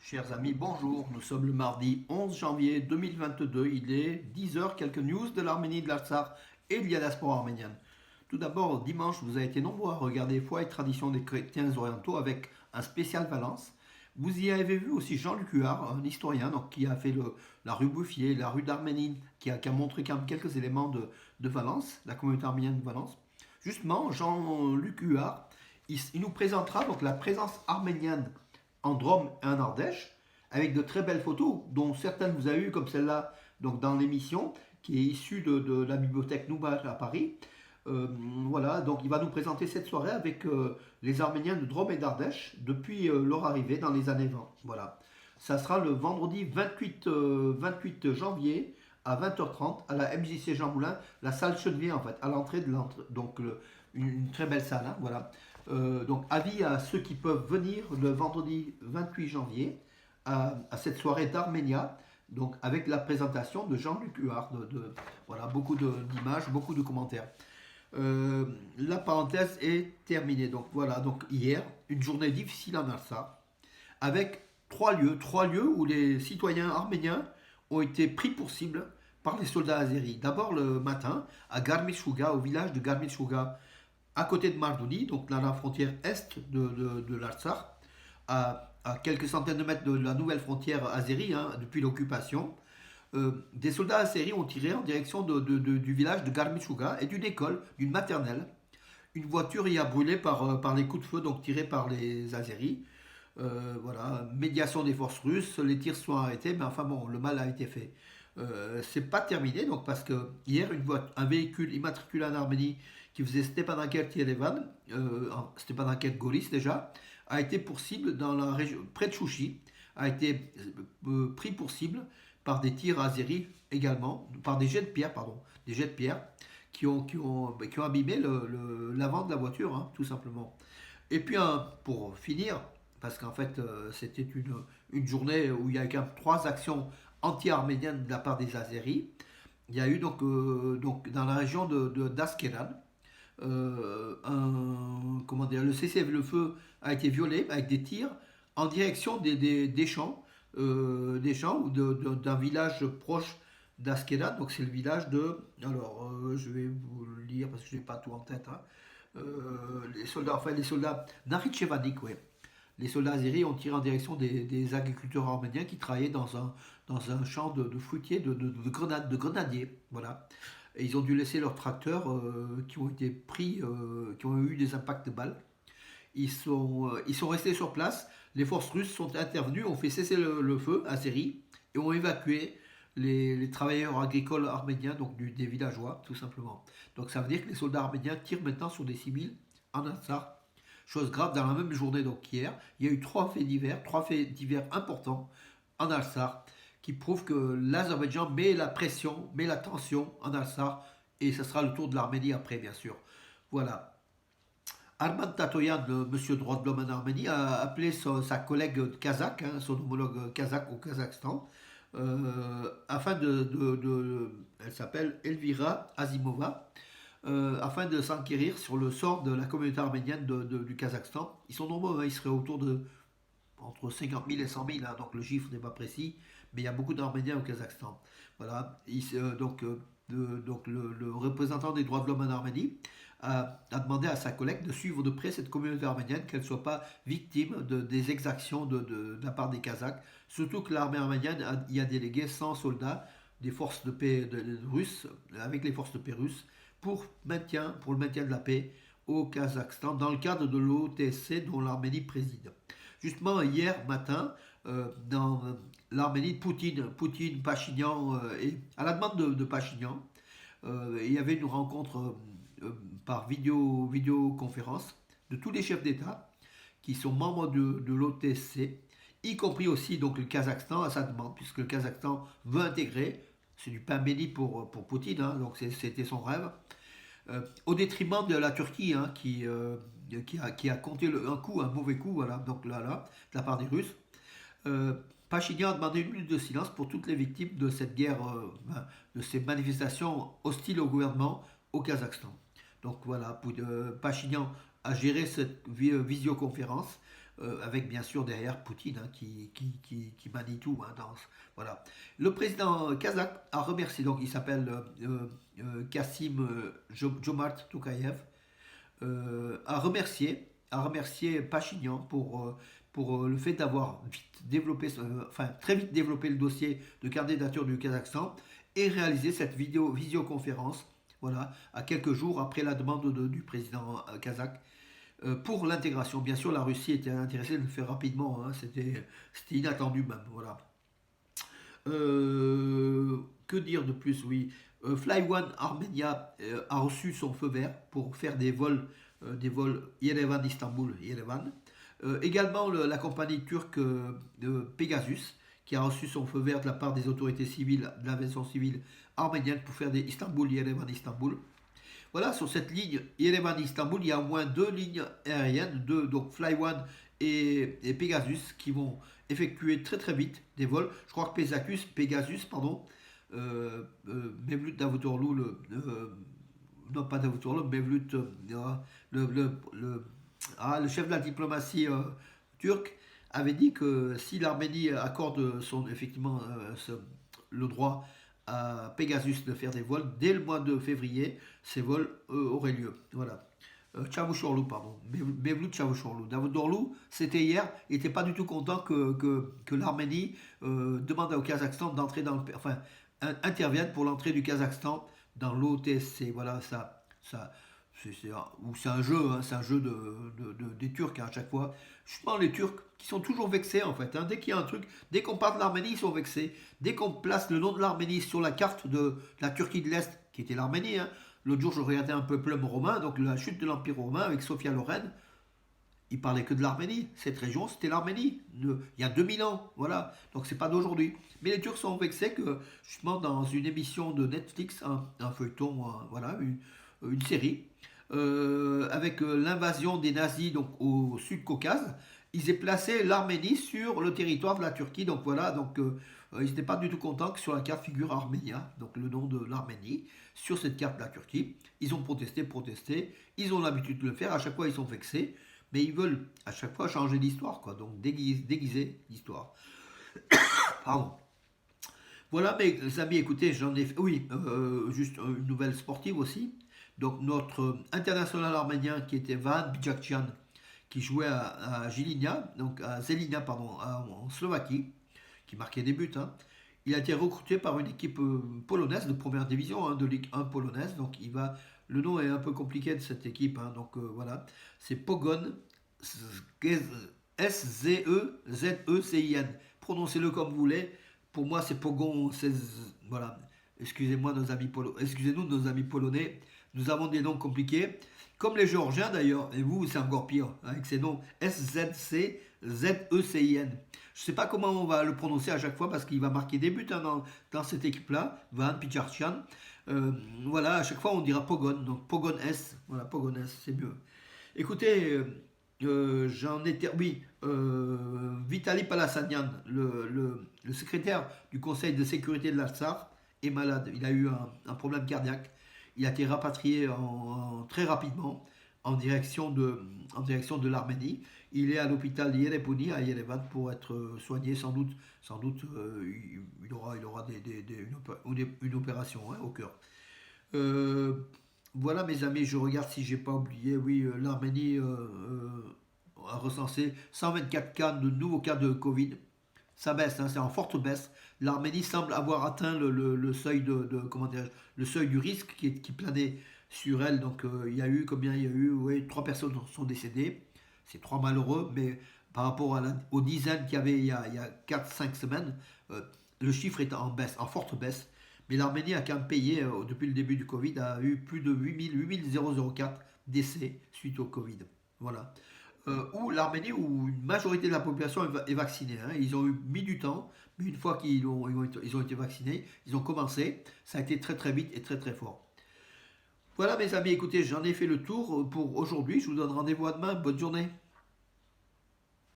Chers amis, bonjour. Nous sommes le mardi 11 janvier 2022. Il est 10 heures. Quelques news de l'Arménie, de l'Artsakh et de la diaspora arménienne. Tout d'abord, dimanche, vous avez été nombreux à regarder Foi et traditions des chrétiens orientaux avec un spécial Valence. Vous y avez vu aussi Jean-Luc Huard, un historien donc, qui a fait la rue Bouffier, la rue d'Arménie, qui a montré quand même quelques éléments de Valence, la communauté arménienne de Valence. Justement, Jean-Luc Huard, il nous présentera donc la présence arménienne en Drôme et en Ardèche, avec de très belles photos, dont certaines vous avez eues, comme celle-là donc dans l'émission, qui est issue de la bibliothèque Nouba à Paris. Voilà, donc il va nous présenter cette soirée avec les Arméniens de Drôme et d'Ardèche depuis leur arrivée dans les années 20. Voilà. Ça sera le vendredi 28 janvier à 20h30 à la MJC Jean Moulin, la salle Chenevier en fait, à l'entrée de l'entrée. Donc une très belle salle, hein, voilà. Donc avis à ceux qui peuvent venir le vendredi 28 janvier à cette soirée d'Arménia, donc avec la présentation de Jean-Luc Huard. Voilà, beaucoup d'images, beaucoup de commentaires. La parenthèse est terminée. Donc voilà, donc hier, une journée difficile en Artsakh, avec trois lieux où les citoyens arméniens ont été pris pour cible par les soldats azéris. D'abord le matin, à Garmishouga, au village de Garmishouga, à côté de Mardouni, donc dans la frontière est de l'Artsakh, à quelques centaines de mètres de la nouvelle frontière azérie, hein, depuis l'occupation. Des soldats azéris ont tiré en direction du village de Garmishouga et d'une école, d'une maternelle. Une voiture y a brûlé par les coups de feu donc tirés par les azéris. Voilà, médiation des forces russes, les tirs sont arrêtés, mais enfin bon, le mal a été fait. C'est pas terminé donc parce que hier un véhicule immatriculé en Arménie qui faisait Stepanakert-Yerevan, Stepanakert-Goris déjà, a été pour cible dans la région près de Chouchi, a été pris pour cible par des tirs azéris également, par des jets de pierre, pardon, des jets de pierre qui ont abîmé l'avant de la voiture, hein, tout simplement. Et puis pour finir, parce qu'en fait c'était une journée où il y a quand même trois actions anti-arméniennes de la part des Azéris. Il y a eu donc dans la région d'Askeran, comment dire, le cessez-le-feu a été violé avec des tirs en direction des champs ou d'un village proche d'Askeran. Donc c'est le village de. Alors je vais vous le lire parce que je n'ai pas tout en tête, hein. Les soldats Nakhichevanik, ouais. Les soldats azéris ont tiré en direction des agriculteurs arméniens qui travaillaient dans un champ de fruitiers, de grenadiers. Voilà. Et ils ont dû laisser leurs tracteurs qui ont été pris, qui ont eu des impacts de balles. Ils sont restés sur place. Les forces russes sont intervenues, ont fait cesser le feu azéri et ont évacué les travailleurs agricoles arméniens, donc des villageois, tout simplement. Donc ça veut dire que les soldats arméniens tirent maintenant sur des civils en Artsakh. Chose grave, dans la même journée, donc hier, il y a eu trois faits divers importants en Artsakh qui prouvent que l'Azerbaïdjan met la pression, met la tension en Artsakh et ce sera le tour de l'Arménie après, bien sûr. Voilà. Armand Tatoyan, le monsieur droit de l'homme en Arménie, a appelé sa collègue kazakh, hein, son homologue kazakh au Kazakhstan, afin elle s'appelle Elvira Azimova, afin de s'enquérir sur le sort de la communauté arménienne du Kazakhstan. Ils sont nombreux, hein, ils seraient autour de entre 50 000 et 100 000, hein, donc le chiffre n'est pas précis, mais il y a beaucoup d'Arméniens au Kazakhstan. Voilà, donc le représentant des droits de l'homme en Arménie a demandé à sa collègue de suivre de près cette communauté arménienne, qu'elle ne soit pas victime des exactions de la part des Kazakhs, surtout que l'armée arménienne y a délégué 100 soldats des forces de paix russes, avec les forces de paix russes, pour le maintien de la paix au Kazakhstan, dans le cadre de l'OTSC dont l'Arménie préside. Justement, hier matin, dans l'Arménie, Poutine, Pachinian, et à la demande de Pachinian, il y avait une rencontre par vidéoconférence de tous les chefs d'État qui sont membres de l'OTSC, y compris aussi donc le Kazakhstan à sa demande, puisque le Kazakhstan veut intégrer, c'est du pain béni pour Poutine, hein, donc c'était son rêve, au détriment de la Turquie, hein, qui a compté un mauvais coup, voilà, donc là, de la part des Russes. Pachinian a demandé une minute de silence pour toutes les victimes de cette guerre, de ces manifestations hostiles au gouvernement au Kazakhstan. Donc voilà, Pachinian a géré cette visioconférence avec bien sûr derrière Poutine hein, qui manie tout. Hein, voilà. Le président kazakh a remercié, donc il s'appelle Kassim Jomart Tokayev, a remercié Pachinian pour le fait d'avoir très vite développé le dossier de candidature du Kazakhstan et réalisé cette visioconférence, voilà, à quelques jours après la demande du président kazakh pour l'intégration. Bien sûr, la Russie était intéressée de le faire rapidement, hein, c'était inattendu même, voilà. Que dire de plus? Oui, Fly One Armenia a reçu son feu vert pour faire des vols Yerevan-Istanbul, Yerevan. Également la compagnie turque de Pegasus qui a reçu son feu vert de la part des autorités civiles, de l'aviation civile arménienne pour faire des Istanbul, Yerevan-Istanbul. Voilà, sur cette ligne Yerevan-Istanbul, il y a au moins deux lignes aériennes, donc Fly One et Pegasus, qui vont effectuer très très vite des vols. Je crois que Pegasus pardon, Mevlut Davutoglu, non pas Davutoglu, Mevlut, le, le, le, le chef de la diplomatie turque, avait dit que si l'Arménie accorde effectivement le droit à Pegasus de faire des vols, dès le mois de février, ces vols auraient lieu. Voilà. Çavuşoğlu, pardon. Mevlut Çavuşoğlu. Davutoglu, c'était hier, il n'était pas du tout content que l'Arménie demande au Kazakhstan d'entrer dans le. Enfin, intervienne pour l'entrée du Kazakhstan dans l'OTSC. Voilà, c'est un jeu, hein, c'est un jeu des Turcs hein, à chaque fois. Justement, les Turcs qui sont toujours vexés en fait. Hein, dès qu'il y a un truc, dès qu'on parle de l'Arménie, ils sont vexés. Dès qu'on place le nom de l'Arménie sur la carte de la Turquie de l'Est, qui était l'Arménie, hein, l'autre jour, je regardais un peuplum romain, donc la chute de l'Empire romain avec Sophia Lorraine. Il parlait que de l'Arménie. Cette région, c'était l'Arménie. Il y a 2000 ans. Voilà. Donc, c'est pas d'aujourd'hui. Mais les Turcs sont vexés que, justement, dans une émission de Netflix, un feuilleton, voilà, une série, avec l'invasion des nazis donc, au Sud-Caucase, ils aient placé l'Arménie sur le territoire de la Turquie. Donc, voilà. Donc, ils n'étaient pas du tout contents que sur la carte figure Arménia, donc le nom de l'Arménie, sur cette carte de la Turquie. Ils ont protesté. Ils ont l'habitude de le faire. À chaque fois, ils sont vexés. Mais ils veulent à chaque fois changer l'histoire, quoi. Donc déguiser l'histoire. Pardon. Voilà, mes amis, écoutez, j'en ai fait. Oui, juste une nouvelle sportive aussi. Donc notre international arménien qui était Van Bijakcian, qui jouait à Žilina, donc à Zelina, pardon, en Slovaquie, qui marquait des buts. Hein. Il a été recruté par une équipe polonaise de première division, hein, de Ligue 1 polonaise. Donc le nom est un peu compliqué de cette équipe. Hein, donc voilà, c'est Pogoń Szezecin. Prononcez-le comme vous voulez. Pour moi, c'est Pogoń. Voilà. Excusez-nous, nos amis polonais. Nous avons des noms compliqués. Comme les Géorgiens d'ailleurs. Et vous, c'est encore pire. Avec ces noms SZC. ZECIN. Je ne sais pas comment on va le prononcer à chaque fois parce qu'il va marquer des buts hein, dans cette équipe-là, Van Picharchian. Voilà, à chaque fois on dira Pogoń, donc Pogoń S. Voilà, Pogoń S, c'est mieux. Écoutez, j'en étais. Oui, Vitaly Palassanian, le secrétaire du Conseil de sécurité de l'Artsakh, est malade. Il a eu un problème cardiaque. Il a été rapatrié très rapidement en direction de l'Arménie. Il est à l'hôpital Yerebuni à Yerevan pour être soigné. Sans doute il aura une opération hein, au cœur. Voilà mes amis, je regarde si j'ai pas oublié. Oui, l'Arménie a recensé 124 cas de nouveaux cas de Covid. Ça baisse, hein, c'est en forte baisse. L'Arménie semble avoir atteint le seuil le seuil du risque qui planait sur elle. Donc il y a eu combien? Il y a eu 3 personnes sont décédées. C'est 3 malheureux, mais par rapport aux dizaines qu'il y avait il y a 4-5 semaines, le chiffre est en baisse, en forte baisse. Mais l'Arménie a quand même payé, depuis le début du Covid, a eu plus de 8004 décès suite au Covid. Voilà. L'Arménie, où une majorité de la population est vaccinée. Hein. Ils ont mis du temps, mais une fois qu'ils ont été vaccinés, ils ont commencé. Ça a été très très vite et très très fort. Voilà mes amis, écoutez, j'en ai fait le tour pour aujourd'hui. Je vous donne rendez-vous à demain. Bonne journée.